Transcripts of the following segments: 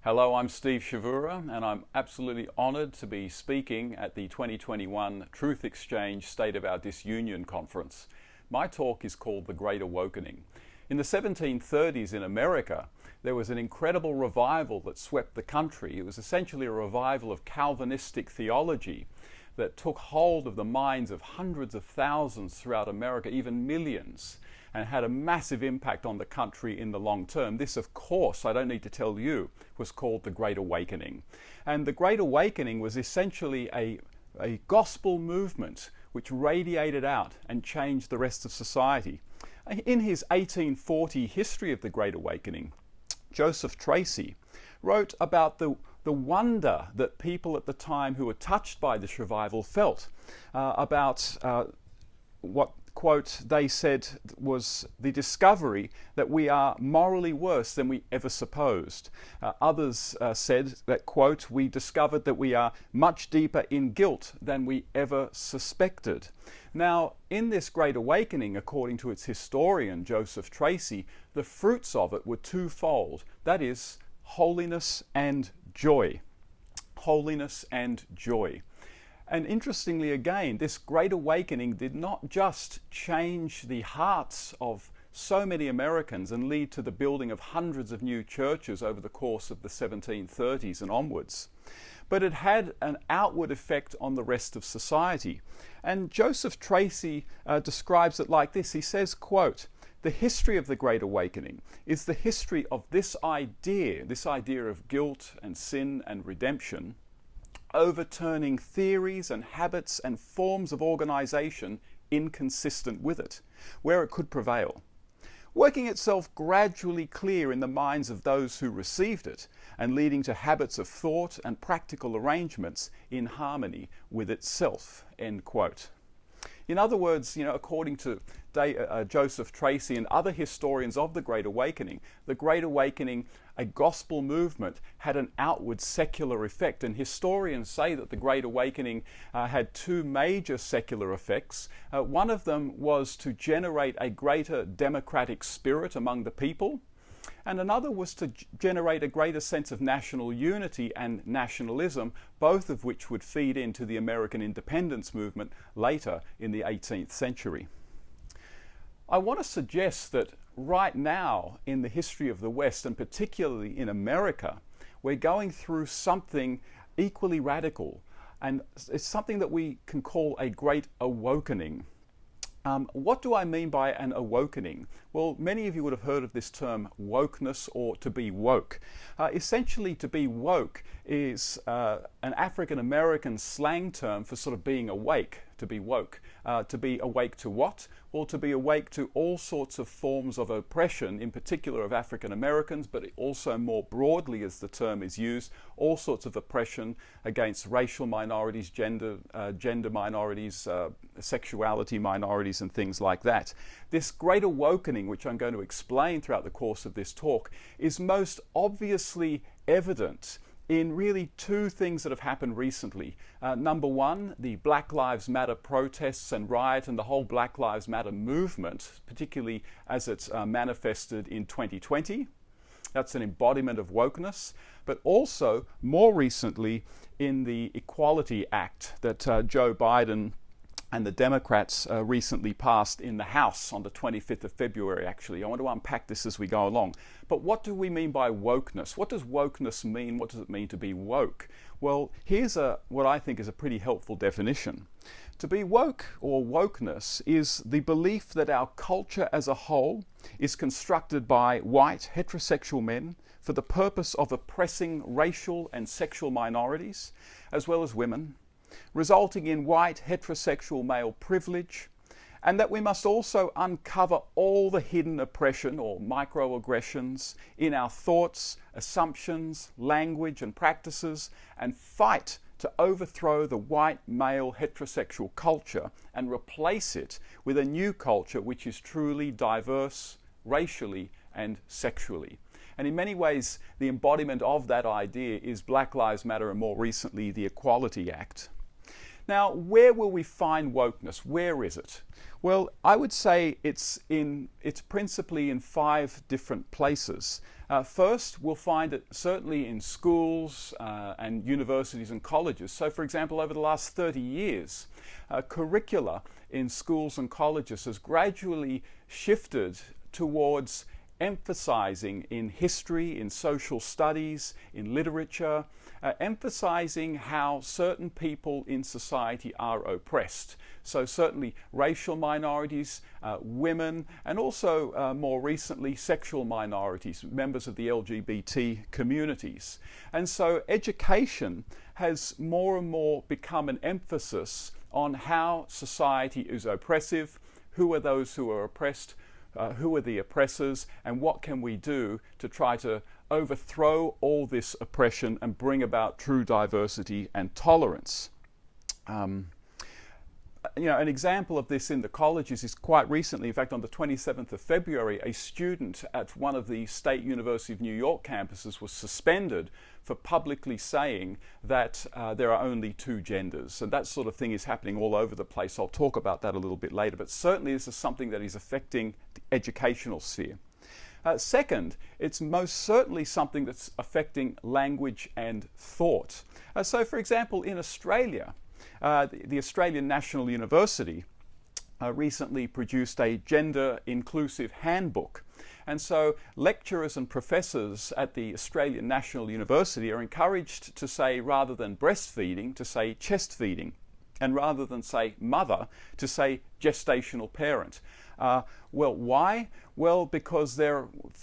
Hello, I'm Steve Chavura, and I'm absolutely honoured to be speaking at the 2021 truthXchange State of Our Disunion Conference. My talk is called The Great Awokening. In the 1730s in America, there was an incredible revival that swept the country. It was essentially a revival of Calvinistic theology that took hold of the minds of hundreds of thousands throughout America, even millions, and had a massive impact on the country in the long term. This, of course, I don't need to tell you, was called the Great Awakening. And the Great Awakening was essentially a gospel movement which radiated out and changed the rest of society. In his 1840 History of the Great Awakening, Joseph Tracy wrote about the wonder that people at the time who were touched by this revival felt about what, quote, they said was the discovery that we are morally worse than we ever supposed. Others said that, quote, we discovered that we are much deeper in guilt than we ever suspected. Now, in this Great Awakening, according to its historian, Joseph Tracy, the fruits of it were twofold. That is, holiness and joy. Holiness and joy. And interestingly again, this Great Awakening did not just change the hearts of so many Americans and lead to the building of hundreds of new churches over the course of the 1730s and onwards, but it had an outward effect on the rest of society. And Joseph Tracy describes it like this. He says, quote, the history of the Great Awakening is the history of this idea of guilt and sin and redemption, overturning theories and habits and forms of organization inconsistent with it, where it could prevail, working itself gradually clear in the minds of those who received it, and leading to habits of thought and practical arrangements in harmony with itself, end quote. In other words, according to Joseph Tracy and other historians of the Great Awakening, a gospel movement, had an outward secular effect. And historians say that the Great Awakening had two major secular effects. One of them was to generate a greater democratic spirit among the people, and another was to generate a greater sense of national unity and nationalism, both of which would feed into the American independence movement later in the 18th century. I want to suggest that right now in the history of the West, and particularly in America, we're going through something equally radical, and it's something that we can call a great awakening. What do I mean by an awakening? Well, many of you would have heard of this term wokeness, or to be woke. Essentially, to be woke is an African American slang term for sort of being awake, to be woke. To be awake to what? Well, to be awake to all sorts of forms of oppression, in particular of African Americans, but also more broadly, as the term is used, all sorts of oppression against racial minorities, gender minorities, sexuality minorities, and things like that. This great awakening, which I'm going to explain throughout the course of this talk, is most obviously evident in really two things that have happened recently. Number one, the Black Lives Matter protests and riot and the whole Black Lives Matter movement, particularly as it's manifested in 2020. That's an embodiment of wokeness. But also, more recently, in the Equality Act that Joe Biden and the Democrats recently passed in the House on the 25th of February, actually. I want to unpack this as we go along. But what do we mean by wokeness? What does wokeness mean? What does it mean to be woke? Well, here's what I think is a pretty helpful definition. To be woke, or wokeness, is the belief that our culture as a whole is constructed by white heterosexual men for the purpose of oppressing racial and sexual minorities, as well as women, resulting in white heterosexual male privilege, and that we must also uncover all the hidden oppression or microaggressions in our thoughts, assumptions, language and practices, and fight to overthrow the white male heterosexual culture and replace it with a new culture which is truly diverse racially and sexually. And in many ways, the embodiment of that idea is Black Lives Matter and more recently the Equality Act. Now, where will we find wokeness? Where is it? Well, I would say it's principally in 5 different places. First, we'll find it certainly in schools and universities and colleges. So, for example, over the last 30 years, curricula in schools and colleges has gradually shifted towards emphasizing in history, in social studies, in literature, emphasizing how certain people in society are oppressed. So certainly racial minorities, women, and also more recently sexual minorities, members of the LGBT communities. And so education has more and more become an emphasis on how society is oppressive, who are those who are oppressed, who are the oppressors, and what can we do to try to overthrow all this oppression and bring about true diversity and tolerance. An example of this in the colleges is quite recently, in fact on the 27th of February, a student at one of the State University of New York campuses was suspended for publicly saying that there are only 2 genders. And that sort of thing is happening all over the place. I'll talk about that a little bit later, but certainly this is something that is affecting the educational sphere. Second, it's most certainly something that's affecting language and thought. So for example, in Australia, the Australian National University recently produced a gender-inclusive handbook. And so lecturers and professors at the Australian National University are encouraged to say, rather than breastfeeding, to say chest feeding. And rather than say mother, to say gestational parent. Well, why? Well, because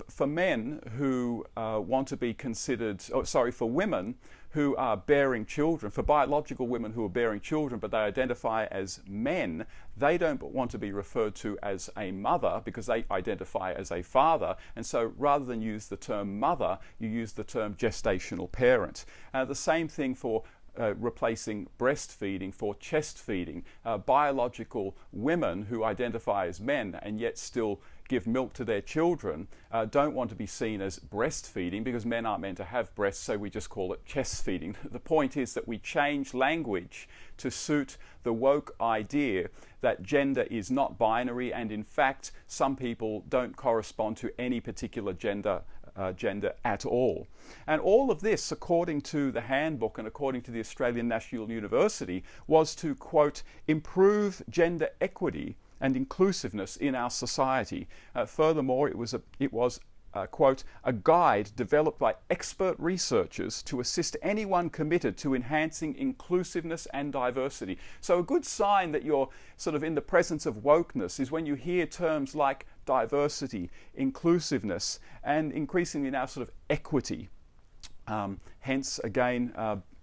for men who want to be considered, for women who are bearing children, for biological women who are bearing children, but they identify as men, they don't want to be referred to as a mother because they identify as a father. And so rather than use the term mother, you use the term gestational parent. The same thing for replacing breastfeeding for chest feeding. Biological women who identify as men and yet still give milk to their children don't want to be seen as breastfeeding because men aren't meant to have breasts, so we just call it chest feeding. The point is that we change language to suit the woke idea that gender is not binary, and in fact some people don't correspond to any particular gender at all. And all of this, according to the handbook and according to the Australian National University, was to, quote, improve gender equity and inclusiveness in our society. Furthermore, it was quote, a guide developed by expert researchers to assist anyone committed to enhancing inclusiveness and diversity. So a good sign that you're sort of in the presence of wokeness is when you hear terms like diversity, inclusiveness, and increasingly now sort of equity. Hence, again,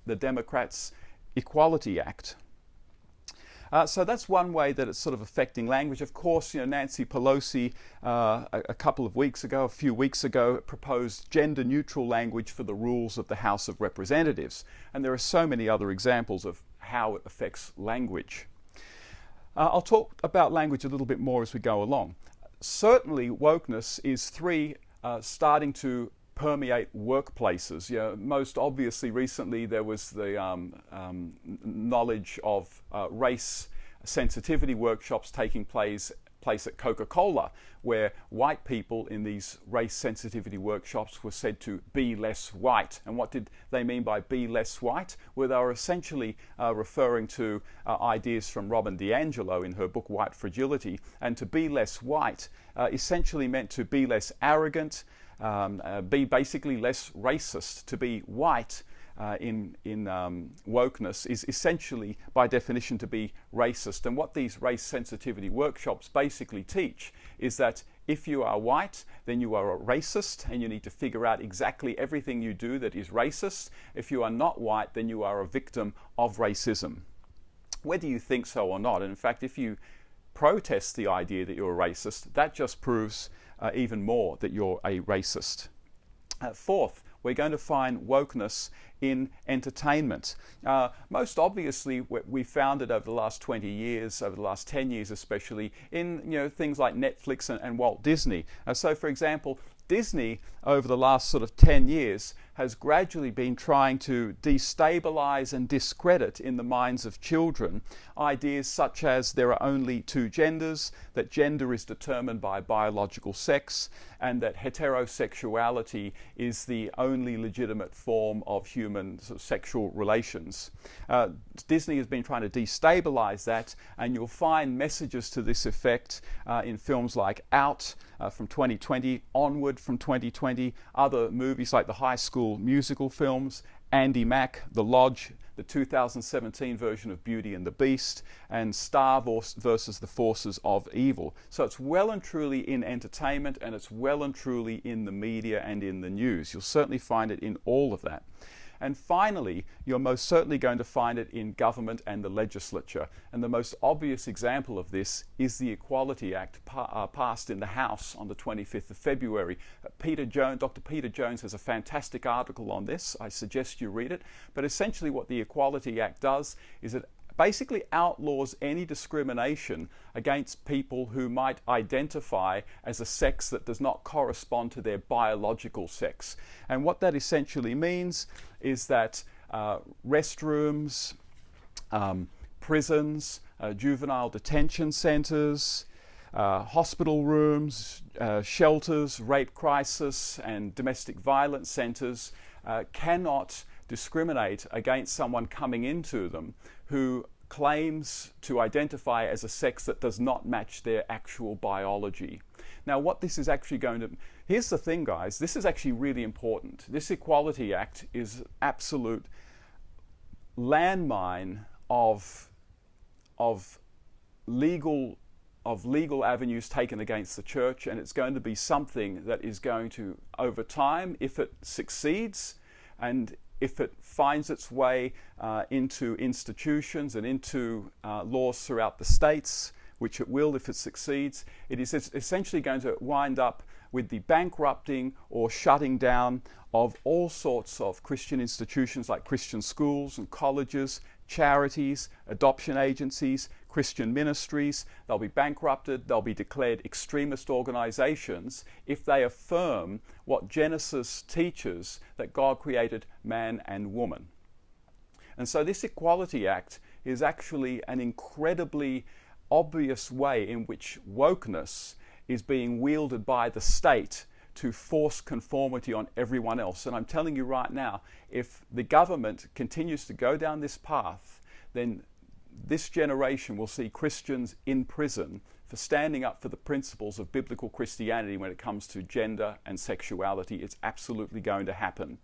the Democrats' Equality Act. So that's one way that it's sort of affecting language. Of course, Nancy Pelosi a few weeks ago, proposed gender-neutral language for the rules of the House of Representatives. And there are so many other examples of how it affects language. I'll talk about language a little bit more as we go along. Certainly, wokeness is starting to permeate workplaces. Most obviously recently there was the knowledge of race sensitivity workshops taking place at Coca-Cola, where white people in these race sensitivity workshops were said to be less white. And what did they mean by be less white? Well, they were essentially referring to ideas from Robin DiAngelo in her book White Fragility. And to be less white essentially meant to be less arrogant, be basically less racist. To be white in wokeness is essentially, by definition, to be racist. And what these race sensitivity workshops basically teach is that if you are white, then you are a racist, and you need to figure out exactly everything you do that is racist. If you are not white, then you are a victim of racism, whether you think so or not. And in fact, if you protest the idea that you're a racist, that just proves even more that you're a racist. Fourth, we're going to find wokeness in entertainment. Most obviously, we found it over the last 20 years, over the last 10 years especially, in things like Netflix and Walt Disney. So for example, Disney over the last sort of 10 years has gradually been trying to destabilize and discredit in the minds of children ideas such as there are only two genders, that gender is determined by biological sex, and that heterosexuality is the only legitimate form of human sort of sexual relations. Disney has been trying to destabilize that, and you'll find messages to this effect in films like Out from 2020, Onward from 2020, other movies like the High School Musical films, Andy Mack, The Lodge, the 2017 version of Beauty and the Beast, and Star versus the Forces of Evil. So it's well and truly in entertainment, and it's well and truly in the media and in the news. You'll certainly find it in all of that. And finally, you're most certainly going to find it in government and the legislature. And the most obvious example of this is the Equality Act passed in the House on the 25th of February. Dr. Peter Jones has a fantastic article on this. I suggest you read it. But essentially what the Equality Act does is it basically outlaws any discrimination against people who might identify as a sex that does not correspond to their biological sex. And what that essentially means is that restrooms, prisons, juvenile detention centers, hospital rooms, shelters, rape crisis and domestic violence centers cannot discriminate against someone coming into them who claims to identify as a sex that does not match their actual biology. Now what this is actually going to... Here's the thing, guys, this is actually really important. This Equality Act is an absolute landmine of legal avenues taken against the church, and it's going to be something that is going to, over time, if it succeeds and if it finds its way into institutions and into laws throughout the states, which it will if it succeeds, it is essentially going to wind up with the bankrupting or shutting down of all sorts of Christian institutions like Christian schools and colleges, charities, adoption agencies, Christian ministries. They'll be bankrupted, they'll be declared extremist organizations if they affirm what Genesis teaches, that God created man and woman. And so this Equality Act is actually an incredibly obvious way in which wokeness is being wielded by the state to force conformity on everyone else. And I'm telling you right now, if the government continues to go down this path, then this generation will see Christians in prison for standing up for the principles of biblical Christianity when it comes to gender and sexuality. It's absolutely going to happen.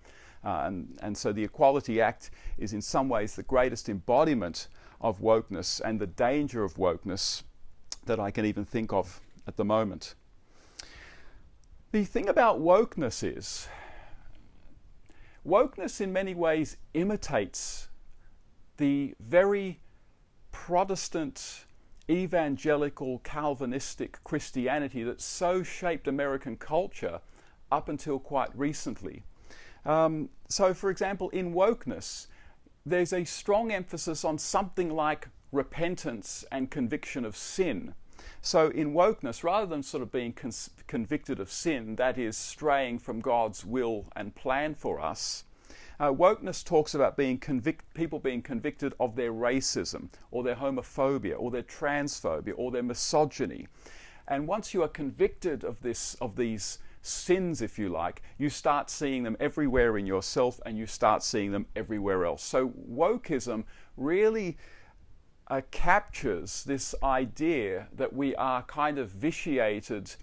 And so the Equality Act is in some ways the greatest embodiment of wokeness and the danger of wokeness that I can even think of at the moment. The thing about wokeness is, wokeness in many ways imitates the very Protestant, evangelical, Calvinistic Christianity that so shaped American culture up until quite recently. So, for example, in wokeness, there's a strong emphasis on something like repentance and conviction of sin. So in wokeness, rather than sort of being convicted of sin, that is straying from God's will and plan for us, wokeness talks about people being convicted of their racism, or their homophobia, or their transphobia, or their misogyny. And once you are convicted of these sins, if you like, you start seeing them everywhere in yourself, and you start seeing them everywhere else. So wokeism really captures this idea that we are kind of vitiated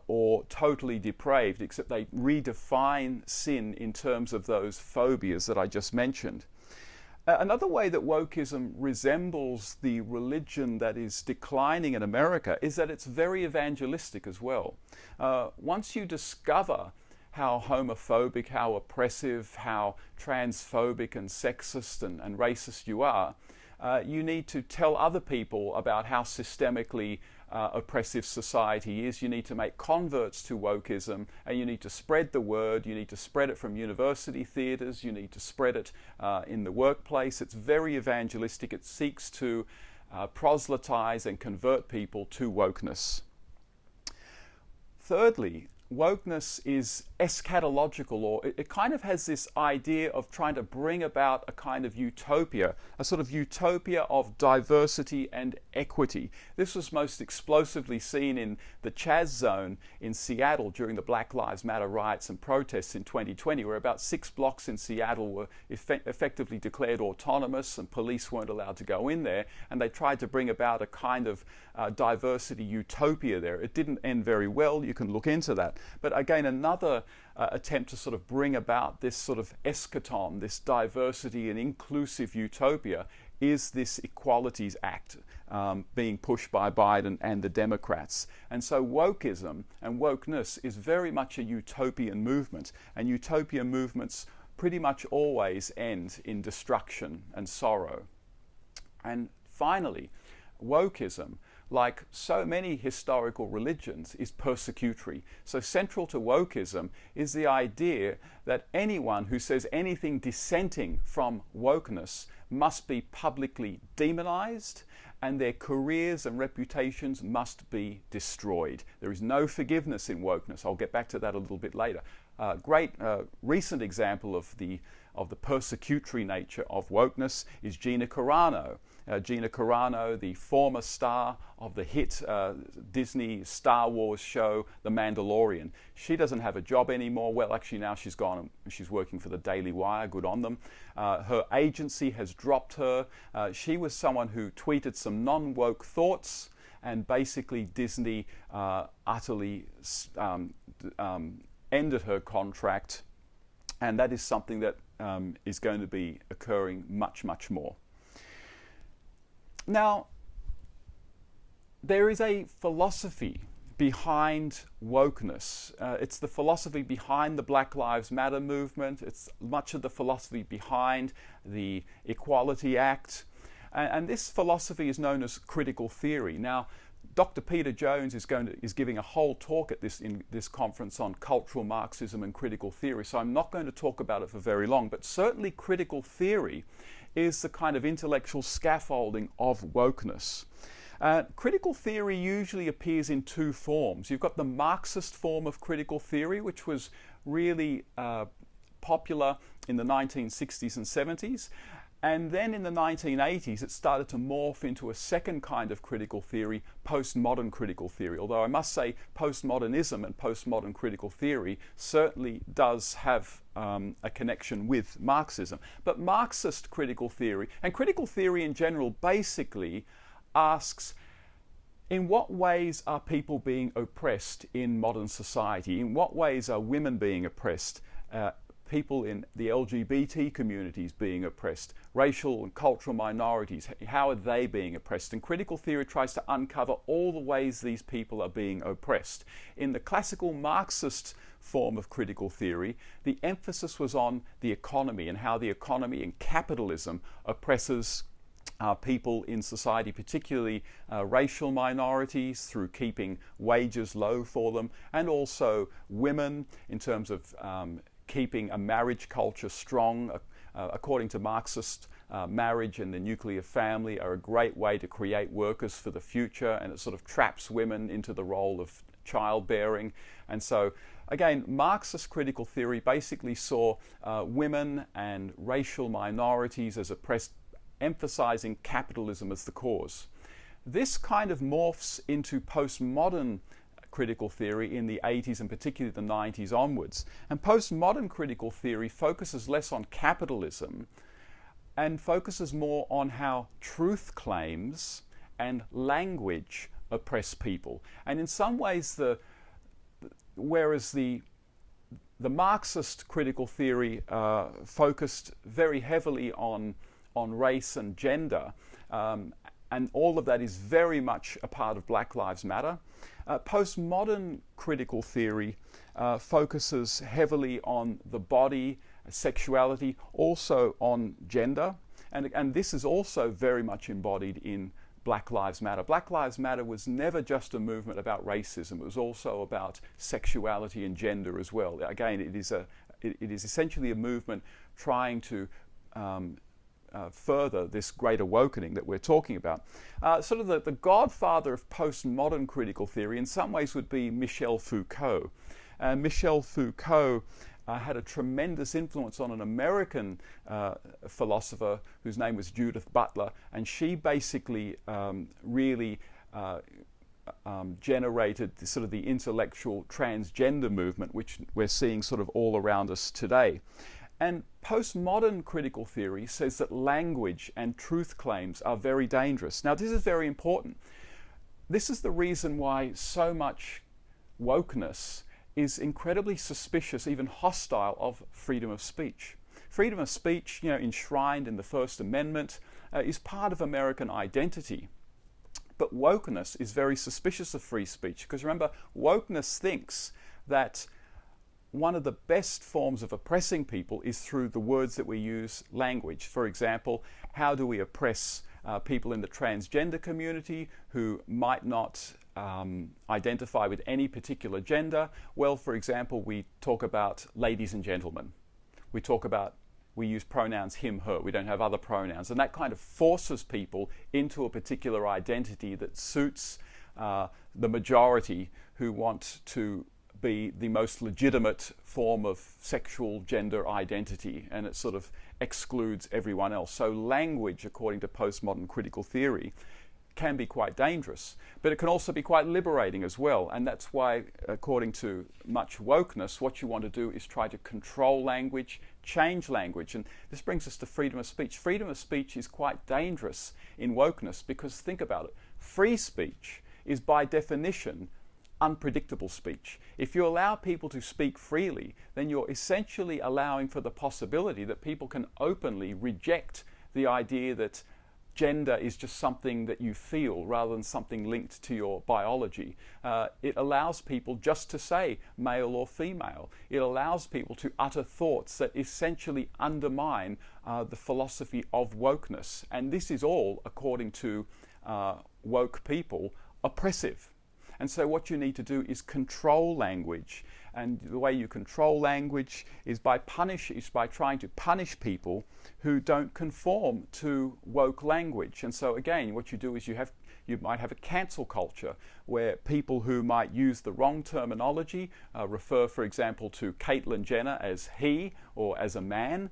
or totally depraved, except they redefine sin in terms of those phobias that I just mentioned. Another way that wokeism resembles the religion that is declining in America is that it's very evangelistic as well. Once you discover how homophobic, how oppressive, how transphobic and sexist and racist you are, you need to tell other people about how systemically oppressive society is. You need to make converts to wokeism, and you need to spread the word. You need to spread it from university theatres. You need to spread it in the workplace. It's very evangelistic. It seeks to proselytize and convert people to wokeness. Thirdly, wokeness is eschatological, or it kind of has this idea of trying to bring about a kind of utopia, a sort of utopia of diversity and equity. This was most explosively seen in the Chaz zone in Seattle during the Black Lives Matter riots and protests in 2020, where about 6 blocks in Seattle were effectively declared autonomous and police weren't allowed to go in there, and they tried to bring about a kind of diversity utopia there. It didn't end very well. You can look into that. But again, another attempt to sort of bring about this sort of eschaton, this diversity and inclusive utopia, is this Equalities Act being pushed by Biden and the Democrats. And so wokeism and wokeness is very much a utopian movement, and utopian movements pretty much always end in destruction and sorrow. And finally, wokeism, like so many historical religions, is persecutory. So central to wokeism is the idea that anyone who says anything dissenting from wokeness must be publicly demonized, and their careers and reputations must be destroyed. There is no forgiveness in wokeness. I'll get back to that a little bit later. Great recent example of the persecutory nature of wokeness is Gina Carano. Gina Carano, the former star of the hit Disney Star Wars show, The Mandalorian. She doesn't have a job anymore. Well, actually now she's gone and she's working for the Daily Wire. Good on them. Her agency has dropped her. She was someone who tweeted some non-woke thoughts, and basically Disney utterly ended her contract, and that is something that is going to be occurring much, much more. Now, there is a philosophy behind wokeness. It's the philosophy behind the Black Lives Matter movement. It's much of the philosophy behind the Equality Act. And this philosophy is known as critical theory. Now, Dr. Peter Jones is giving a whole talk at this conference on cultural Marxism and critical theory, so I'm not going to talk about it for very long, but certainly critical theory is the kind of intellectual scaffolding of wokeness. Critical theory usually appears in 2 forms. You've got the Marxist form of critical theory, which was really popular in the 1960s and 70s. And then in the 1980s, it started to morph into a second kind of critical theory, postmodern critical theory. Although I must say postmodernism and postmodern critical theory certainly does have a connection with Marxism. But Marxist critical theory, and critical theory in general, basically asks, in what ways are people being oppressed in modern society? In what ways are women being oppressed? People in the LGBT communities being oppressed, racial and cultural minorities, how are they being oppressed? And critical theory tries to uncover all the ways these people are being oppressed. In the classical Marxist form of critical theory, the emphasis was on the economy and how the economy and capitalism oppresses people in society, particularly racial minorities, through keeping wages low for them, and also women in terms of keeping a marriage culture strong. According to Marxist, marriage and the nuclear family are a great way to create workers for the future, and it sort of traps women into the role of childbearing. And so, again, Marxist critical theory basically saw women and racial minorities as oppressed, emphasizing capitalism as the cause. This kind of morphs into postmodern critical theory in the 80s and particularly the 90s onwards. And postmodern critical theory focuses less on capitalism and focuses more on how truth claims and language oppress people. And in some ways, whereas the Marxist critical theory focused very heavily on race and gender, and all of that is very much a part of Black Lives Matter. Postmodern critical theory focuses heavily on the body, sexuality, also on gender, and this is also very much embodied in Black Lives Matter. Black Lives Matter was never just a movement about racism, it was also about sexuality and gender as well. Again, it is essentially a movement trying to further this Great Awokening that we're talking about. Sort of the godfather of postmodern critical theory in some ways would be Michel Foucault. Michel Foucault had a tremendous influence on an American philosopher whose name was Judith Butler, and she basically really generated sort of the intellectual transgender movement, which we're seeing sort of all around us today. And postmodern critical theory says that language and truth claims are very dangerous. Now, this is very important. This is the reason why so much wokeness is incredibly suspicious, even hostile, of freedom of speech. Freedom of speech, enshrined in the First Amendment, is part of American identity. But wokeness is very suspicious of free speech, because remember, wokeness thinks that one of the best forms of oppressing people is through the words that we use, language. For example, how do we oppress people in the transgender community who might not identify with any particular gender? Well, for example, we talk about ladies and gentlemen. We use pronouns him, her. We don't have other pronouns. And that kind of forces people into a particular identity that suits the majority who want to be the most legitimate form of sexual gender identity, and it sort of excludes everyone else. So language, according to postmodern critical theory, can be quite dangerous, but it can also be quite liberating as well. And that's why, according to much wokeness, what you want to do is try to control language, change language. And this brings us to freedom of speech. Freedom of speech is quite dangerous in wokeness, because think about it. Free speech is by definition unpredictable speech. If you allow people to speak freely, then you're essentially allowing for the possibility that people can openly reject the idea that gender is just something that you feel rather than something linked to your biology. It allows people just to say male or female. It allows people to utter thoughts that essentially undermine the philosophy of wokeness. And this is all, according to woke people, oppressive. And so what you need to do is control language. And the way you control language is by trying to punish people who don't conform to woke language. And so again, what you do is you might have a cancel culture where people who might use the wrong terminology, refer, for example, to Caitlyn Jenner as he or as a man,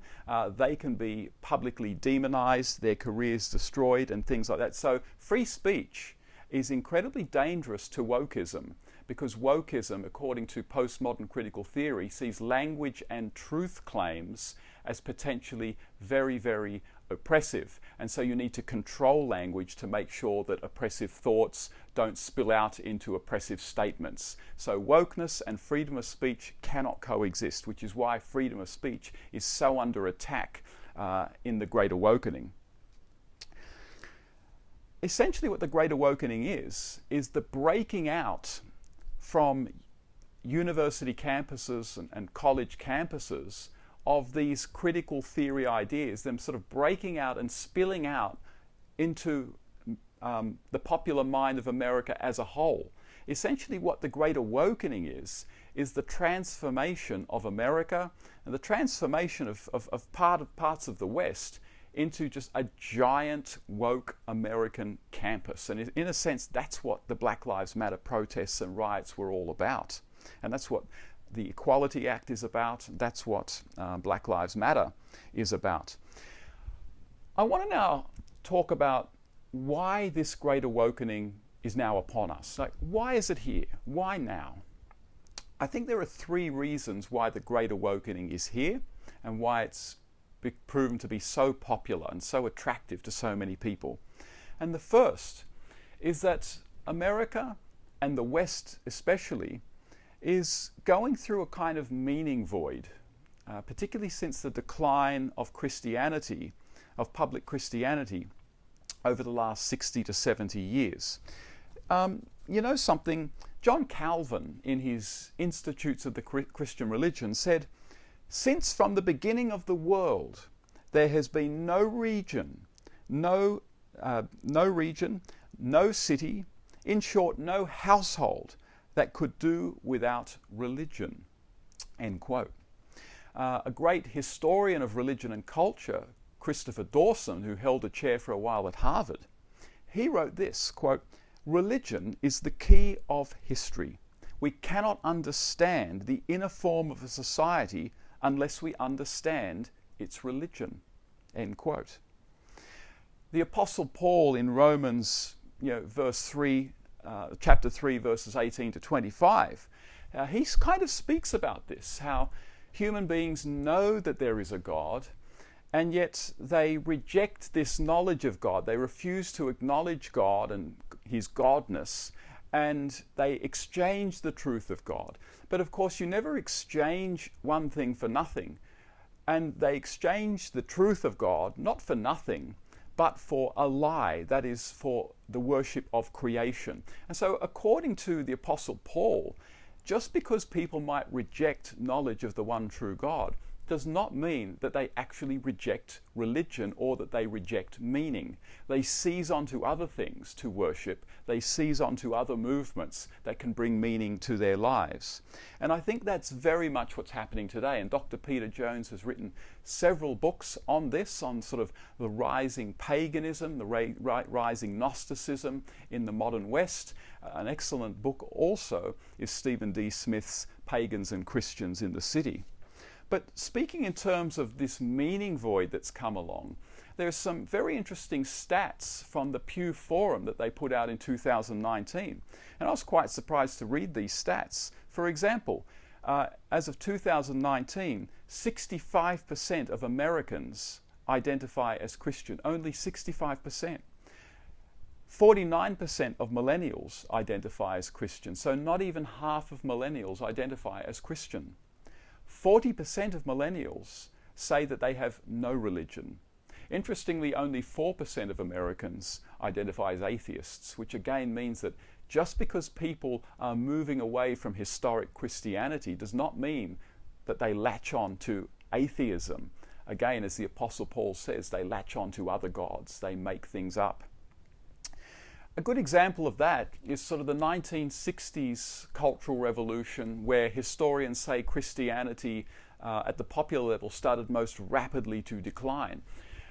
they can be publicly demonized, their careers destroyed, and things like that. So free speech is incredibly dangerous to wokeism, because wokeism, according to postmodern critical theory, sees language and truth claims as potentially very, very oppressive. And so you need to control language to make sure that oppressive thoughts don't spill out into oppressive statements. So wokeness and freedom of speech cannot coexist, which is why freedom of speech is so under attack in the Great Awokening. Essentially what the Great Awokening is the breaking out from university campuses and college campuses of these critical theory ideas, them sort of breaking out and spilling out into the popular mind of America as a whole. Essentially what the Great Awokening is the transformation of America and the transformation of parts of the West into just a giant woke American campus. And in a sense, that's what the Black Lives Matter protests and riots were all about. And that's what the Equality Act is about. That's what Black Lives Matter is about. I want to now talk about why this Great Awokening is now upon us. Like, why is it here? Why now? I think there are three reasons why the Great Awokening is here and why it's proven to be so popular and so attractive to so many people. And the first is that America, and the West especially, is going through a kind of meaning void, particularly since the decline of Christianity, of public Christianity, over the last 60 to 70 years. You know something? John Calvin, in his Institutes of the Christian Religion, said, "Since from the beginning of the world there has been no region, no city, in short, no household that could do without religion." End quote. A great historian of religion and culture, Christopher Dawson, who held a chair for a while at Harvard, he wrote this, quote, "Religion is the key of history. We cannot understand the inner form of a society unless we understand its religion. End quote. The Apostle Paul in Romans, chapter 3, verses 18 to 25, he kind of speaks about this, how human beings know that there is a God, and yet they reject this knowledge of God. They refuse to acknowledge God and his godness, and they exchange the truth of God. But of course, you never exchange one thing for nothing. And they exchange the truth of God, not for nothing, but for a lie, that is, for the worship of creation. And so, according to the Apostle Paul, just because people might reject knowledge of the one true God does not mean that they actually reject religion or that they reject meaning. They seize onto other things to worship. They seize onto other movements that can bring meaning to their lives. And I think that's very much what's happening today. And Dr. Peter Jones has written several books on this, on sort of the rising paganism, the rising Gnosticism in the modern West. An excellent book also is Stephen D. Smith's Pagans and Christians in the City. But speaking in terms of this meaning void that's come along, there's some very interesting stats from the Pew Forum that they put out in 2019. And I was quite surprised to read these stats. For example, as of 2019, 65% of Americans identify as Christian, only 65%. 49% of millennials identify as Christian, so not even half of millennials identify as Christian. 40% of millennials say that they have no religion. Interestingly, only 4% of Americans identify as atheists, which again means that just because people are moving away from historic Christianity does not mean that they latch on to atheism. Again, as the Apostle Paul says, they latch on to other gods, they make things up. A good example of that is sort of the 1960s cultural revolution, where historians say Christianity at the popular level started most rapidly to decline.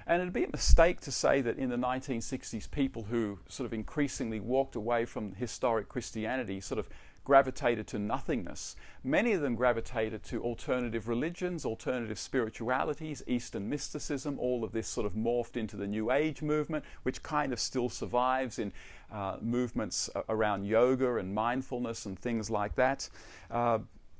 And it'd be a mistake to say that in the 1960s people who sort of increasingly walked away from historic Christianity sort of gravitated to nothingness. Many of them gravitated to alternative religions, alternative spiritualities, Eastern mysticism. All of this sort of morphed into the New Age movement, which kind of still survives in movements around yoga and mindfulness and things like that.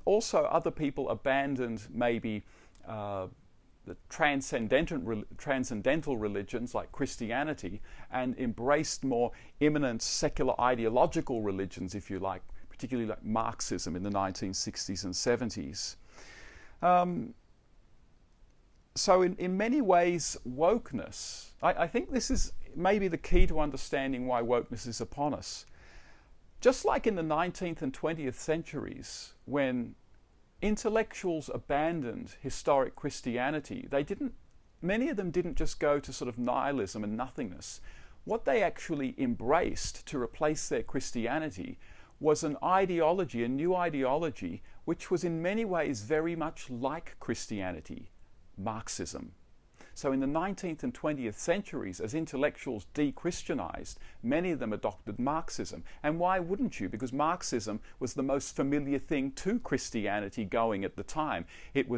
Also, other people abandoned maybe the transcendental religions like Christianity and embraced more immanent secular ideological religions, if you like, particularly like Marxism in the 1960s and 70s. So in many ways, wokeness, I think this is maybe the key to understanding why wokeness is upon us. Just like in the 19th and 20th centuries, when intellectuals abandoned historic Christianity, many of them didn't just go to sort of nihilism and nothingness. What they actually embraced to replace their Christianity was an ideology, a new ideology, which was in many ways very much like Christianity, Marxism. So in the 19th and 20th centuries, as intellectuals de-Christianized, many of them adopted Marxism. And why wouldn't you? Because Marxism was the most familiar thing to Christianity going at the time. It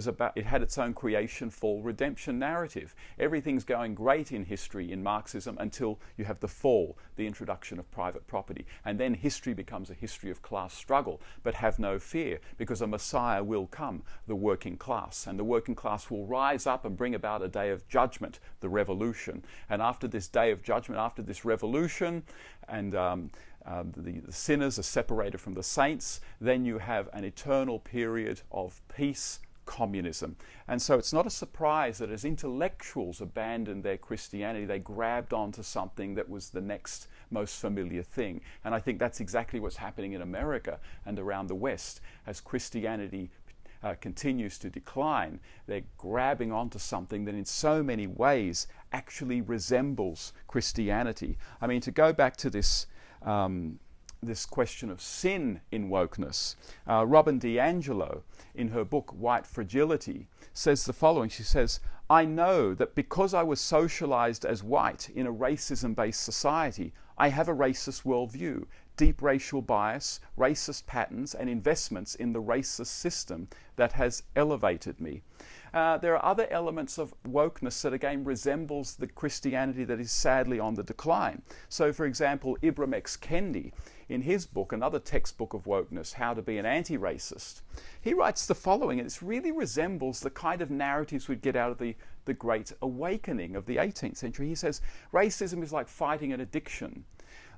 had its own creation, fall, redemption narrative. Everything's going great in history in Marxism until you have the fall, the introduction of private property. And then history becomes a history of class struggle. But have no fear, because a Messiah will come, the working class. And the working class will rise up and bring about a day of judgment, the revolution. And after this day of judgment, after this revolution, and the sinners are separated from the saints, then you have an eternal period of peace, communism. And so it's not a surprise that as intellectuals abandoned their Christianity, they grabbed onto something that was the next most familiar thing. And I think that's exactly what's happening in America and around the West. As Christianity continues to decline, they're grabbing onto something that in so many ways actually resembles Christianity. I mean, to go back to this this question of sin in wokeness, Robin DiAngelo, in her book White Fragility, says the following. She says, "I know that because I was socialized as white in a racism-based society, I have a racist worldview. deep racial bias, racist patterns, and investments in the racist system that has elevated me. There are other elements of wokeness that again resembles the Christianity that is sadly on the decline. So for example, Ibram X. Kendi, in his book, another textbook of wokeness, How to Be an Anti-Racist, he writes the following, and it really resembles the kind of narratives we'd get out of the Great Awakening of the 18th century. He says, racism is like fighting an addiction.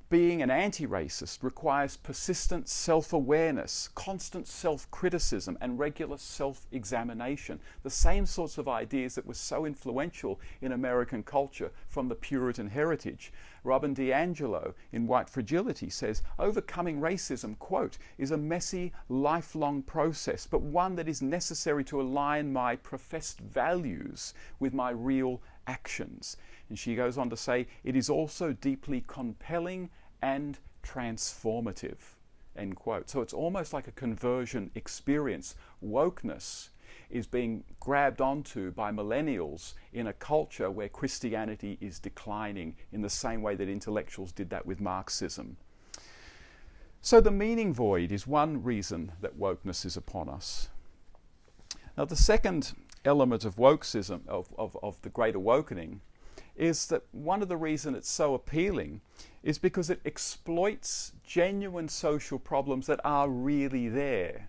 Being an anti-racist requires persistent self-awareness, constant self-criticism, and regular self-examination. The same sorts of ideas that were so influential in American culture from the Puritan heritage. Robin DiAngelo in White Fragility says, overcoming racism, quote, is a messy, lifelong process, but one that is necessary to align my professed values with my real actions. And she goes on to say, it is also deeply compelling and transformative, end quote. So it's almost like a conversion experience. Wokeness is being grabbed onto by millennials in a culture where Christianity is declining in the same way that intellectuals did that with Marxism. So the meaning void is one reason that wokeness is upon us. Now the second element of wokeism, of the Great Awakening, is that one of the reasons it's so appealing is because it exploits genuine social problems that are really there.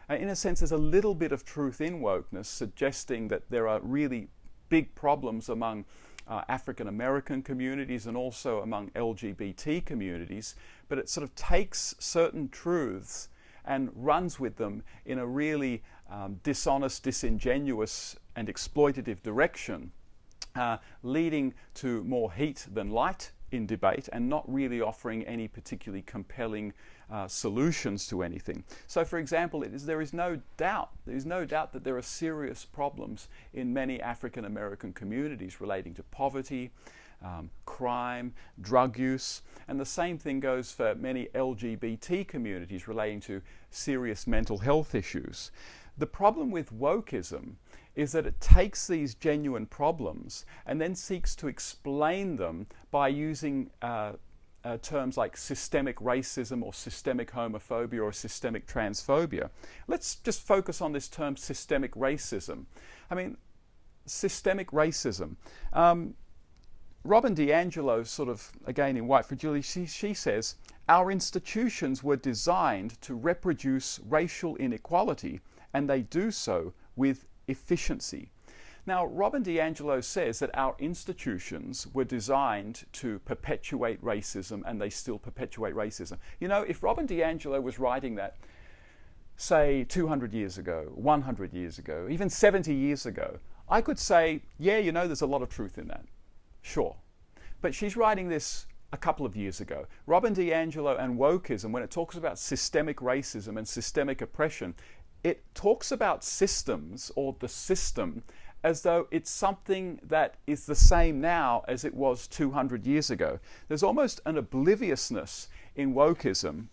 In a sense, there's a little bit of truth in wokeness suggesting that there are really big problems among African American communities and also among LGBT communities, but it sort of takes certain truths and runs with them in a really dishonest, disingenuous and exploitative direction, leading to more heat than light in debate and not really offering any particularly compelling solutions to anything. So for example, there is no doubt that there are serious problems in many African American communities relating to poverty, crime, drug use, and the same thing goes for many LGBT communities relating to serious mental health issues. The problem with wokeism is that it takes these genuine problems and then seeks to explain them by using terms like systemic racism or systemic homophobia or systemic transphobia. Let's just focus on this term systemic racism. I mean, systemic racism. Robin DiAngelo, sort of, again in White Fragility, she says, our institutions were designed to reproduce racial inequality, and they do so with efficiency. Now, Robin DiAngelo says that our institutions were designed to perpetuate racism, and they still perpetuate racism. You know, if Robin DiAngelo was writing that, say, 200 years ago, 100 years ago, even 70 years ago, I could say, yeah, you know, there's a lot of truth in that. Sure. But she's writing this a couple of years ago. Robin DiAngelo and wokeism, when it talks about systemic racism and systemic oppression, it talks about systems or the system as though it's something that is the same now as it was 200 years ago. There's almost an obliviousness in wokeism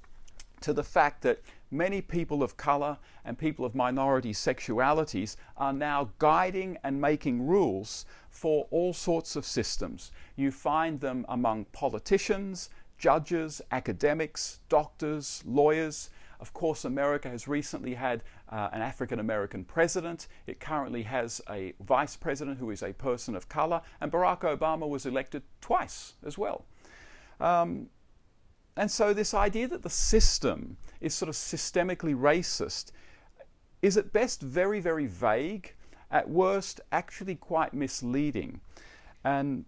to the fact that many people of color and people of minority sexualities are now guiding and making rules for all sorts of systems. You find them among politicians, judges, academics, doctors, lawyers. Of course, America has recently had an African American president. It currently has a vice president who is a person of color, and Barack Obama was elected twice as well. And so this idea that the system is sort of systemically racist is at best very, very vague, at worst actually quite misleading. And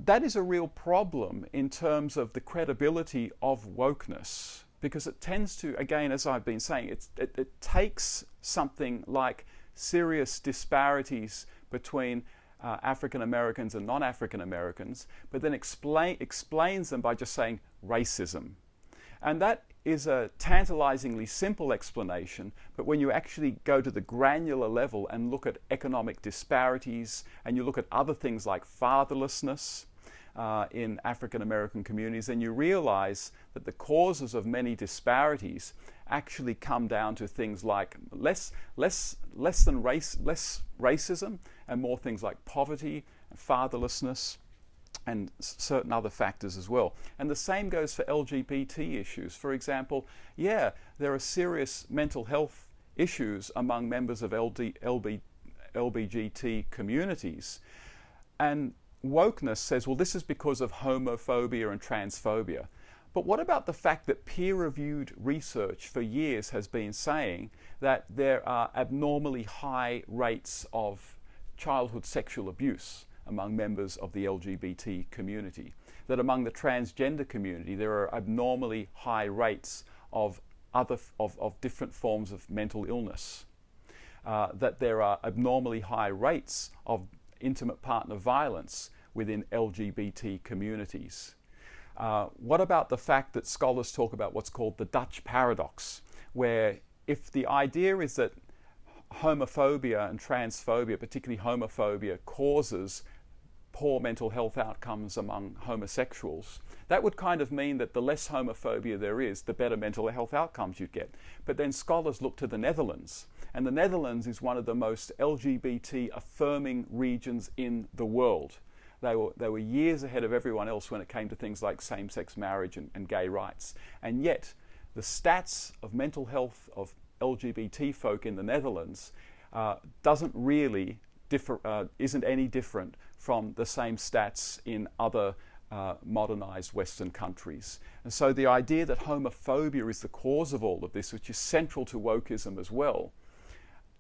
that is a real problem in terms of the credibility of wokeness, because it tends to, again, as I've been saying, it takes something like serious disparities between African Americans and non-African Americans, but then explains them by just saying racism. And that is a tantalizingly simple explanation, but when you actually go to the granular level and look at economic disparities, and you look at other things like fatherlessness in African American communities, then you realize that the causes of many disparities actually come down to things like less racism and more things like poverty and fatherlessness. and certain other factors as well. And the same goes for LGBT issues. For example, yeah, there are serious mental health issues among members of LBGT communities. And wokeness says, well, this is because of homophobia and transphobia. But what about the fact that peer-reviewed research for years has been saying that there are abnormally high rates of childhood sexual abuse among members of the LGBT community, that among the transgender community there are abnormally high rates of different forms of mental illness, that there are abnormally high rates of intimate partner violence within LGBT communities. What about the fact that scholars talk about what's called the Dutch paradox, where if the idea is that homophobia and transphobia, particularly homophobia, causes poor mental health outcomes among homosexuals, that would kind of mean that the less homophobia there is, the better mental health outcomes you'd get. But then scholars look to the Netherlands, and the Netherlands is one of the most LGBT affirming regions in the world. They were years ahead of everyone else when it came to things like same-sex marriage and gay rights. And yet, the stats of mental health of LGBT folk in the Netherlands isn't any different from the same stats in other modernized Western countries. And so the idea that homophobia is the cause of all of this, which is central to wokeism as well,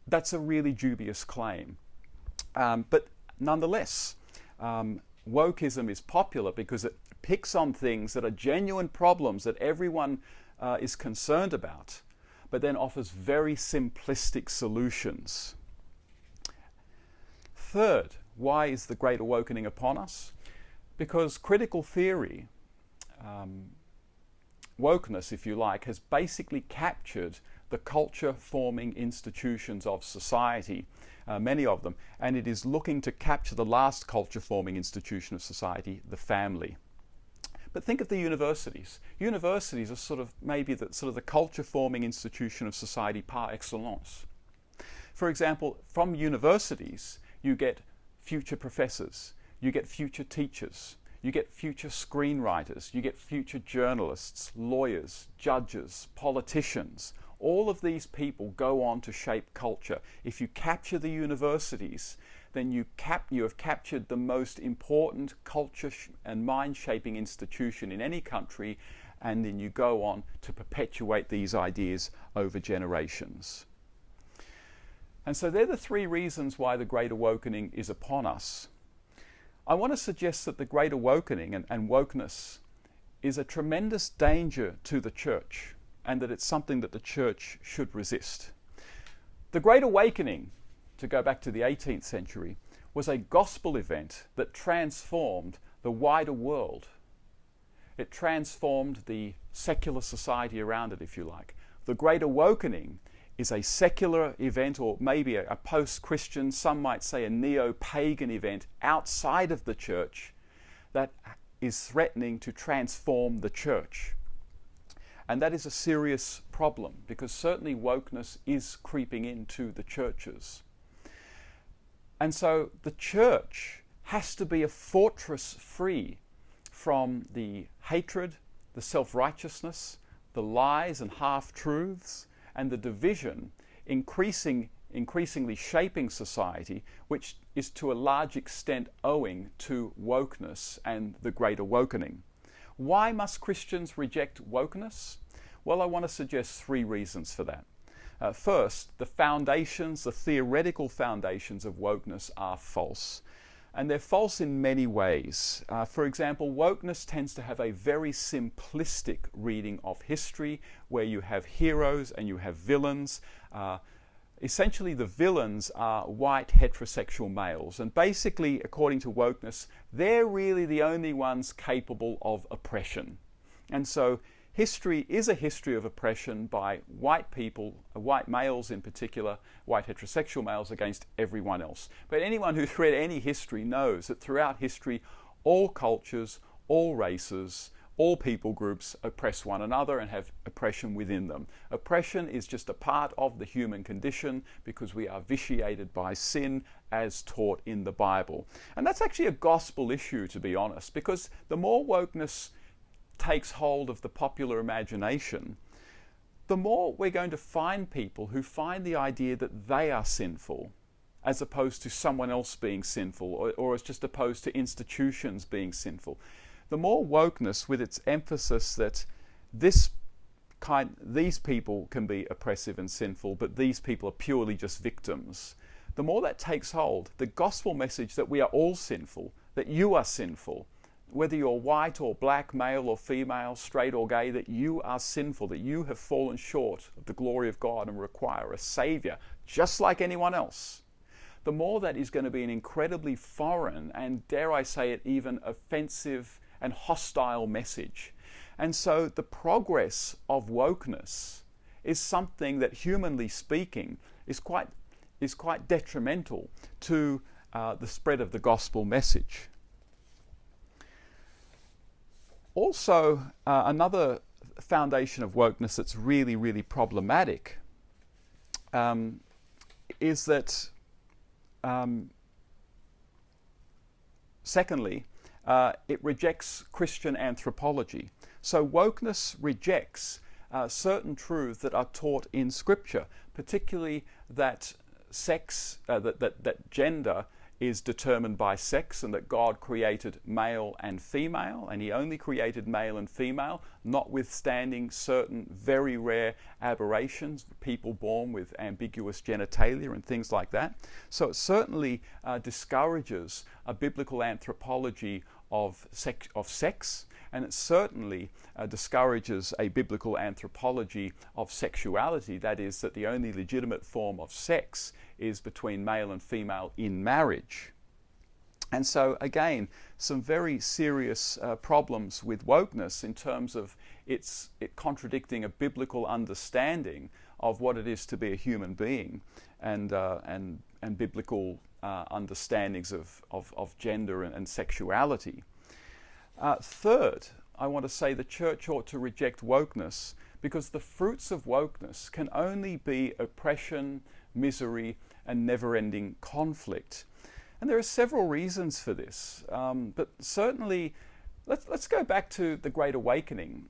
that's a really dubious claim. But nonetheless, wokeism is popular because it picks on things that are genuine problems that everyone is concerned about, but then offers very simplistic solutions. Third, why is the Great Awakening upon us? Because critical theory, wokeness if you like, has basically captured the culture-forming institutions of society, many of them, and it is looking to capture the last culture-forming institution of society, the family. But think of the universities. Universities are sort of maybe the culture-forming institution of society par excellence. For example, from universities, you get future professors, you get future teachers, you get future screenwriters, you get future journalists, lawyers, judges, politicians. All of these people go on to shape culture. If you capture the universities, then you have captured the most important culture and mind-shaping institution in any country, and then you go on to perpetuate these ideas over generations. And so they're the three reasons why the Great Awakening is upon us. I want to suggest that the Great Awakening and wokeness is a tremendous danger to the church, and that it's something that the church should resist. The Great Awakening, to go back to the 18th century, was a gospel event that transformed the wider world. It transformed the secular society around it, if you like. The Great Awakening is a secular event, or maybe a post-Christian, some might say a neo-pagan event outside of the church that is threatening to transform the church. And that is a serious problem, because certainly wokeness is creeping into the churches. And so the church has to be a fortress free from the hatred, the self-righteousness, the lies and half-truths, and the division increasingly shaping society, which is to a large extent owing to wokeness and the Great Awakening. Why must Christians reject wokeness? Well, I want to suggest three reasons for that. First, the theoretical foundations of wokeness are false. And they're false in many ways. For example, wokeness tends to have a very simplistic reading of history, where you have heroes and you have villains. Essentially, the villains are white heterosexual males. And basically, according to wokeness, they're really the only ones capable of oppression. And so history is a history of oppression by white people, white males in particular, white heterosexual males against everyone else. But anyone who's read any history knows that throughout history, all cultures, all races, all people groups oppress one another and have oppression within them. Oppression is just a part of the human condition because we are vitiated by sin as taught in the Bible. And that's actually a gospel issue, to be honest, because the more wokeness takes hold of the popular imagination, the more we're going to find people who find the idea that they are sinful as opposed to someone else being sinful, or as just opposed to institutions being sinful. The more wokeness, with its emphasis that these people can be oppressive and sinful, but these people are purely just victims, the more that takes hold, the gospel message that we are all sinful, that you are sinful, whether you're white or black, male or female, straight or gay, that you are sinful, that you have fallen short of the glory of God and require a Saviour, just like anyone else. The more that is going to be an incredibly foreign and, dare I say it, even offensive and hostile message. And so the progress of wokeness is something that, humanly speaking, is quite detrimental to the spread of the gospel message. Also, another foundation of wokeness that's really, really problematic is that, secondly, it rejects Christian anthropology. So wokeness rejects certain truths that are taught in Scripture, particularly that sex, that gender is determined by sex, and that God created male and female, and He only created male and female, notwithstanding certain very rare aberrations, people born with ambiguous genitalia and things like that. So it certainly discourages a biblical anthropology of sex, and it certainly discourages a biblical anthropology of sexuality, that is, that the only legitimate form of sex is between male and female in marriage. And so again, some very serious problems with wokeness in terms of it contradicting a biblical understanding of what it is to be a human being, and biblical understandings of gender and sexuality. Third, I want to say the church ought to reject wokeness because the fruits of wokeness can only be oppression, misery, and never-ending conflict. And there are several reasons for this, but certainly let's go back to the Great Awakening.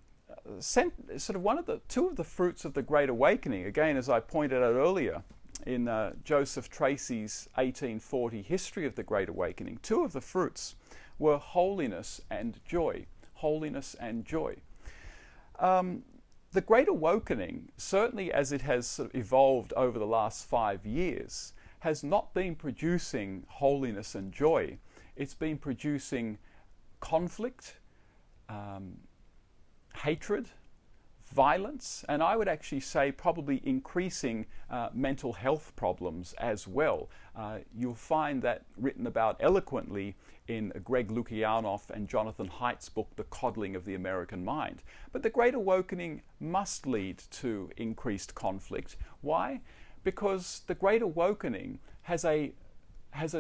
Two of the fruits of the Great Awakening, again, as I pointed out earlier in Joseph Tracy's 1840 History of the Great Awakening, two of the fruits were holiness and joy. Holiness and joy. The Great Awakening, certainly as it has sort of evolved over the last 5 years, has not been producing holiness and joy. It's been producing conflict, hatred, violence, and I would actually say probably increasing mental health problems as well. You'll find that written about eloquently in Greg Lukianoff and Jonathan Haidt's book, The Coddling of the American Mind. But the Great Awakening must lead to increased conflict. Why? Because the Great Awakening has a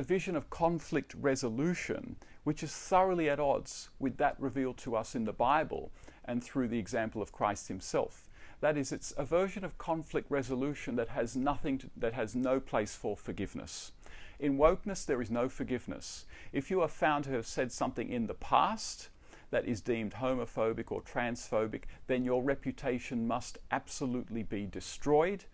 vision of conflict resolution which is thoroughly at odds with that revealed to us in the Bible and through the example of Christ Himself. That is, it's a version of conflict resolution that has no place for forgiveness. In wokeness, there is no forgiveness. If you are found to have said something in the past that is deemed homophobic or transphobic, then your reputation must absolutely be destroyed.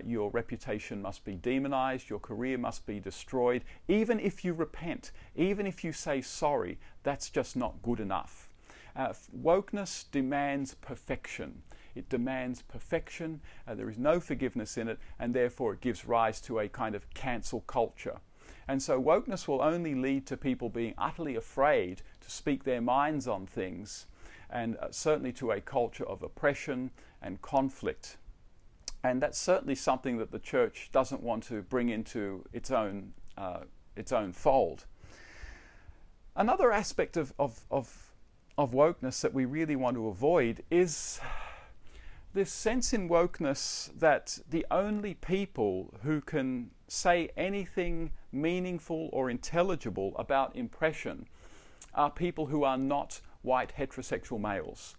Your reputation must be demonized, your career must be destroyed. Even if you repent, even if you say sorry, that's just not good enough. Wokeness demands perfection. It demands perfection, there is no forgiveness in it, and therefore it gives rise to a kind of cancel culture. And so wokeness will only lead to people being utterly afraid to speak their minds on things, and certainly to a culture of oppression and conflict. And that's certainly something that the church doesn't want to bring into its own fold. Another aspect of wokeness that we really want to avoid is this sense in wokeness that the only people who can say anything meaningful or intelligible about impression are people who are not white heterosexual males.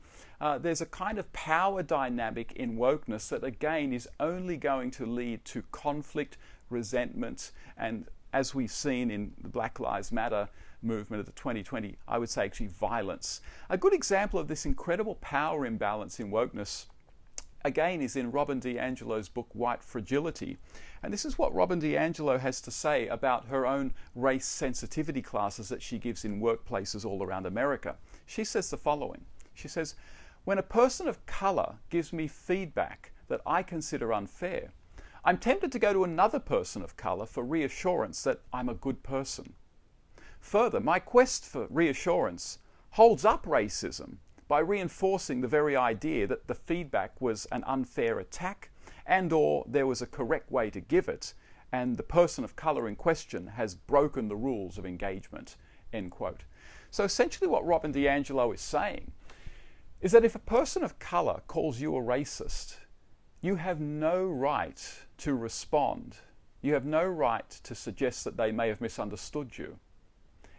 There's a kind of power dynamic in wokeness that again is only going to lead to conflict, resentment, and as we've seen in the Black Lives Matter movement of the 2020, I would say actually violence. A good example of this incredible power imbalance in wokeness again is in Robin DiAngelo's book White Fragility. And this is what Robin DiAngelo has to say about her own race sensitivity classes that she gives in workplaces all around America. She says the following. She says, "When a person of color gives me feedback that I consider unfair, I'm tempted to go to another person of color for reassurance that I'm a good person. Further, my quest for reassurance holds up racism by reinforcing the very idea that the feedback was an unfair attack and or there was a correct way to give it, and the person of color in question has broken the rules of engagement," end quote. So essentially what Robin DiAngelo is saying is that if a person of color calls you a racist, you have no right to respond. You have no right to suggest that they may have misunderstood you.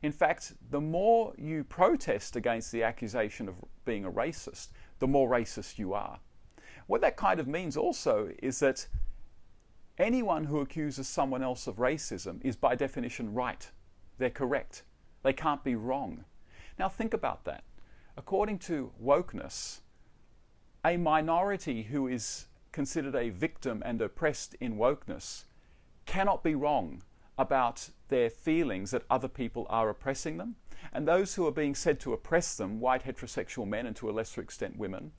In fact, the more you protest against the accusation of being a racist, the more racist you are. What that kind of means also is that anyone who accuses someone else of racism is by definition right. They're correct. They can't be wrong. Now think about that. According to wokeness, a minority who is considered a victim and oppressed in wokeness cannot be wrong about their feelings that other people are oppressing them. And those who are being said to oppress them, white heterosexual men and to a lesser extent women,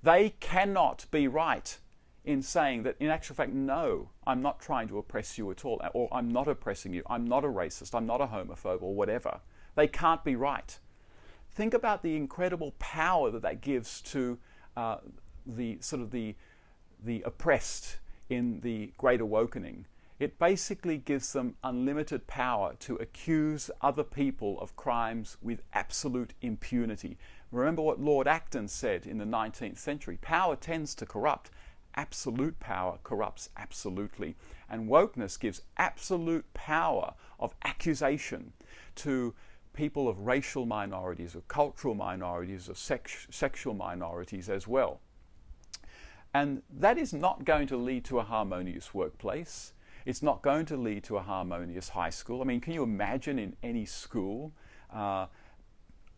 they cannot be right in saying that in actual fact, no, I'm not trying to oppress you at all, or I'm not oppressing you, I'm not a racist, I'm not a homophobe, or whatever. They can't be right. Think about the incredible power that that gives to the oppressed in the Great Awokening. It basically gives them unlimited power to accuse other people of crimes with absolute impunity. Remember what Lord Acton said in the 19th century, power tends to corrupt. Absolute power corrupts absolutely. And wokeness gives absolute power of accusation to people of racial minorities, of cultural minorities, of sexual minorities as well. And that is not going to lead to a harmonious workplace. It's not going to lead to a harmonious high school. I mean, can you imagine in any school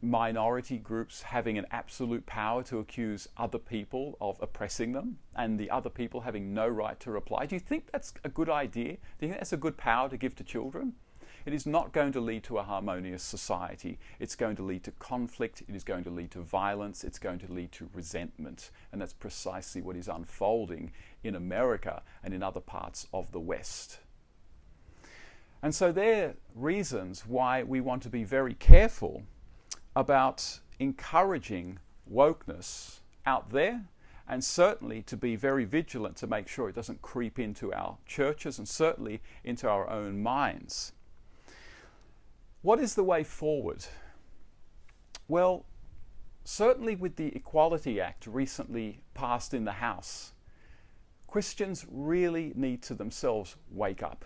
minority groups having an absolute power to accuse other people of oppressing them and the other people having no right to reply? Do you think that's a good idea? Do you think that's a good power to give to children? It is not going to lead to a harmonious society. It's going to lead to conflict. It is going to lead to violence. It's going to lead to resentment. And that's precisely what is unfolding in America and in other parts of the West. And so there are reasons why we want to be very careful about encouraging wokeness out there, and certainly to be very vigilant to make sure it doesn't creep into our churches and certainly into our own minds. What is the way forward? Well, certainly with the Equality Act recently passed in the House, Christians really need to themselves wake up.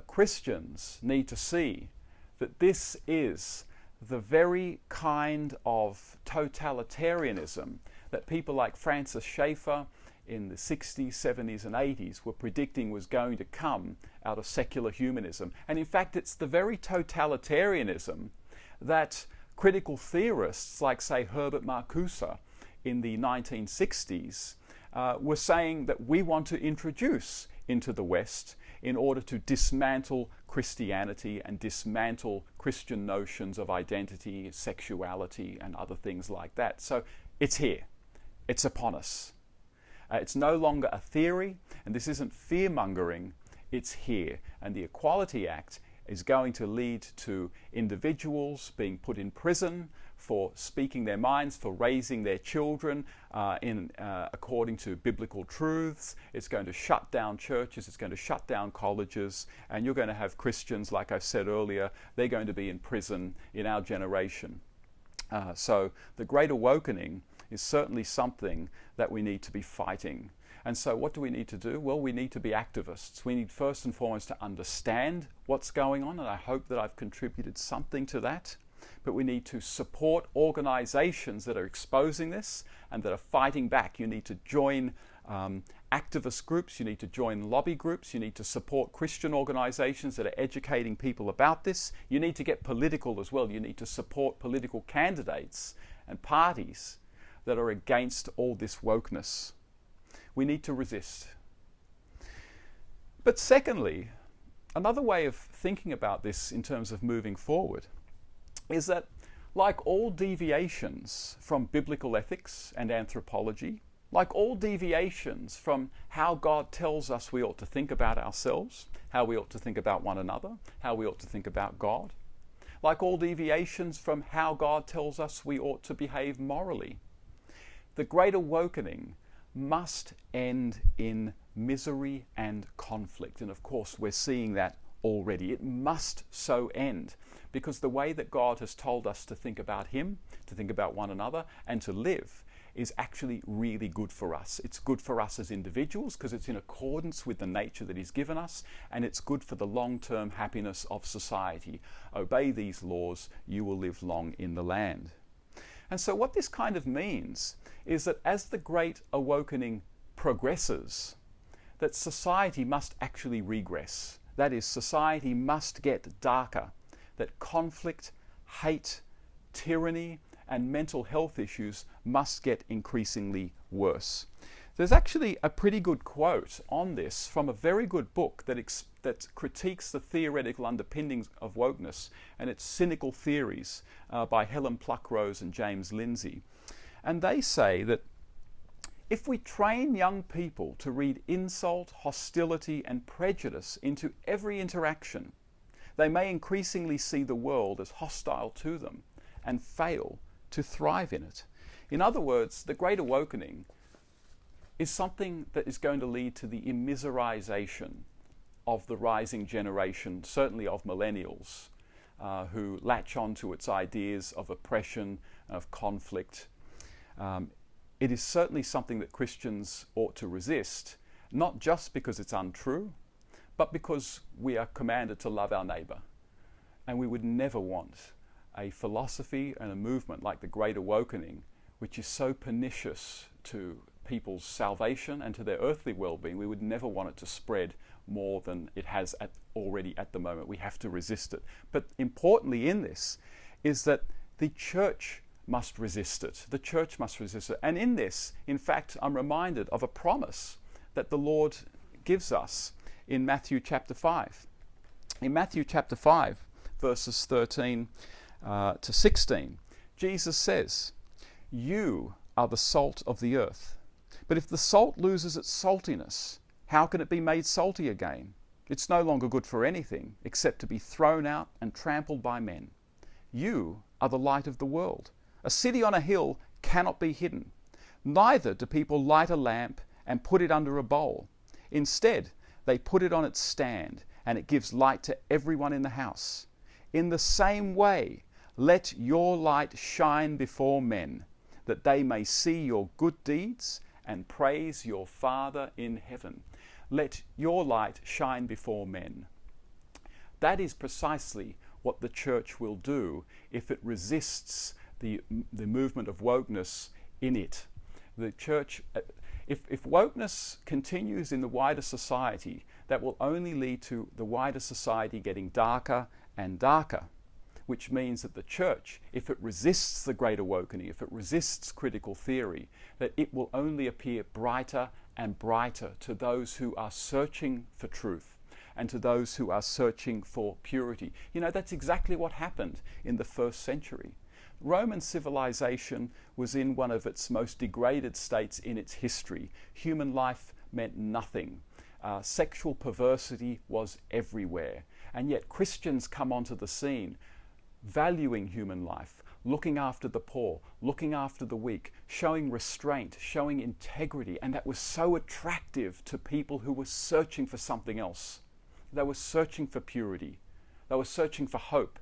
Christians need to see that this is the very kind of totalitarianism that people like Francis Schaeffer in the 60s, 70s and 80s were predicting was going to come out of secular humanism. And in fact, it's the very totalitarianism that critical theorists like, say, Herbert Marcuse in the 1960s were saying that we want to introduce into the West in order to dismantle Christianity and dismantle Christian notions of identity, sexuality and other things like that. So it's here. It's upon us. It's no longer a theory, and this isn't fear-mongering, it's here. And the Equality Act is going to lead to individuals being put in prison for speaking their minds, for raising their children according to biblical truths. It's going to shut down churches, it's going to shut down colleges, and you're going to have Christians, like I said earlier, they're going to be in prison in our generation. So the Great Awokening is certainly something that we need to be fighting. And so what do we need to do? Well, we need to be activists. We need first and foremost to understand what's going on, and I hope that I've contributed something to that. but we need to support organizations that are exposing this and that are fighting back. You need to join activist groups, you need to join lobby groups, you need to support Christian organizations that are educating people about this. You need to get political as well. You need to support political candidates and parties that are against all this wokeness. We need to resist. But secondly, another way of thinking about this in terms of moving forward is that, like all deviations from biblical ethics and anthropology, like all deviations from how God tells us we ought to think about ourselves, how we ought to think about one another, how we ought to think about God, like all deviations from how God tells us we ought to behave morally, the Great Awokening must end in misery and conflict. And of course, we're seeing that already. It must so end, because the way that God has told us to think about Him, to think about one another, and to live is actually really good for us. It's good for us as individuals because it's in accordance with the nature that He's given us, and it's good for the long-term happiness of society. Obey these laws, you will live long in the land. And so what this kind of means is that as the Great Awokening progresses, that society must actually regress. That is, society must get darker, that conflict, hate, tyranny, and mental health issues must get increasingly worse. There's actually a pretty good quote on this from a very good book that critiques the theoretical underpinnings of wokeness and its cynical theories by Helen Pluckrose and James Lindsay. And they say that if we train young people to read insult, hostility, and prejudice into every interaction, they may increasingly see the world as hostile to them and fail to thrive in it. In other words, the Great Awokening is something that is going to lead to the immiserization of the rising generation, certainly of millennials, who latch on to its ideas of oppression, of conflict. It is certainly something that Christians ought to resist, not just because it's untrue, but because we are commanded to love our neighbour. And we would never want a philosophy and a movement like the Great Awokening, which is so pernicious to people's salvation and to their earthly well-being. We would never want it to spread more than it has already at the moment. We have to resist it. But importantly in this is that the church must resist it. The church must resist it. And in this, in fact, I'm reminded of a promise that the Lord gives us in Matthew chapter 5. In Matthew chapter 5, verses 13 to 16, Jesus says, "You are the salt of the earth. But if the salt loses its saltiness, how can it be made salty again? It's no longer good for anything except to be thrown out and trampled by men. You are the light of the world. A city on a hill cannot be hidden. Neither do people light a lamp and put it under a bowl. Instead, they put it on its stand, and it gives light to everyone in the house. In the same way, let your light shine before men, that they may see your good deeds and praise your Father in heaven." Let your light shine before men. That is precisely what the church will do if it resists the movement of wokeness in it. The church, if wokeness continues in the wider society, that will only lead to the wider society getting darker and darker, which means that the church, if it resists the Great Awokening, if it resists critical theory, that it will only appear brighter and brighter to those who are searching for truth and to those who are searching for purity. You know, that's exactly what happened in the first century. Roman civilization was in one of its most degraded states in its history. Human life meant nothing. Sexual perversity was everywhere. And yet Christians come onto the scene valuing human life, looking after the poor, looking after the weak, showing restraint, showing integrity. And that was so attractive to people who were searching for something else. They were searching for purity. They were searching for hope.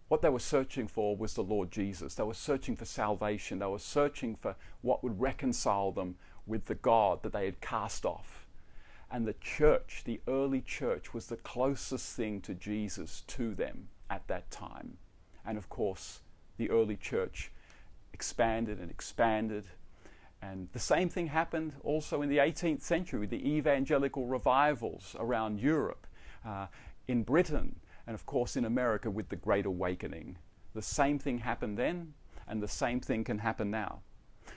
What they were searching for was the Lord Jesus. They were searching for salvation. They were searching for what would reconcile them with the God that they had cast off. And the church, the early church, was the closest thing to Jesus to them at that time. And of course, the early church expanded and expanded. And the same thing happened also in the 18th century with the evangelical revivals around Europe, in Britain, and of course in America with the Great Awakening. The same thing happened then, and the same thing can happen now.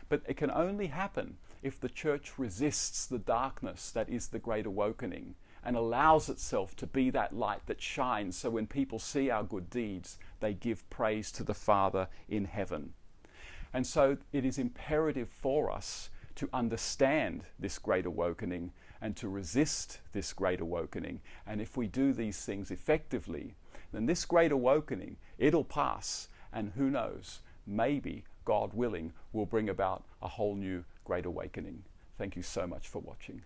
But it can only happen if the church resists the darkness that is the Great Awakening and allows itself to be that light that shines, so when people see our good deeds, they give praise to the Father in heaven. And so it is imperative for us to understand this Great Awakening and to resist this Great Awakening. And if we do these things effectively, then this Great Awakening, it'll pass, and who knows, maybe, God willing, will bring about a whole new Great Awakening. Thank you so much for watching.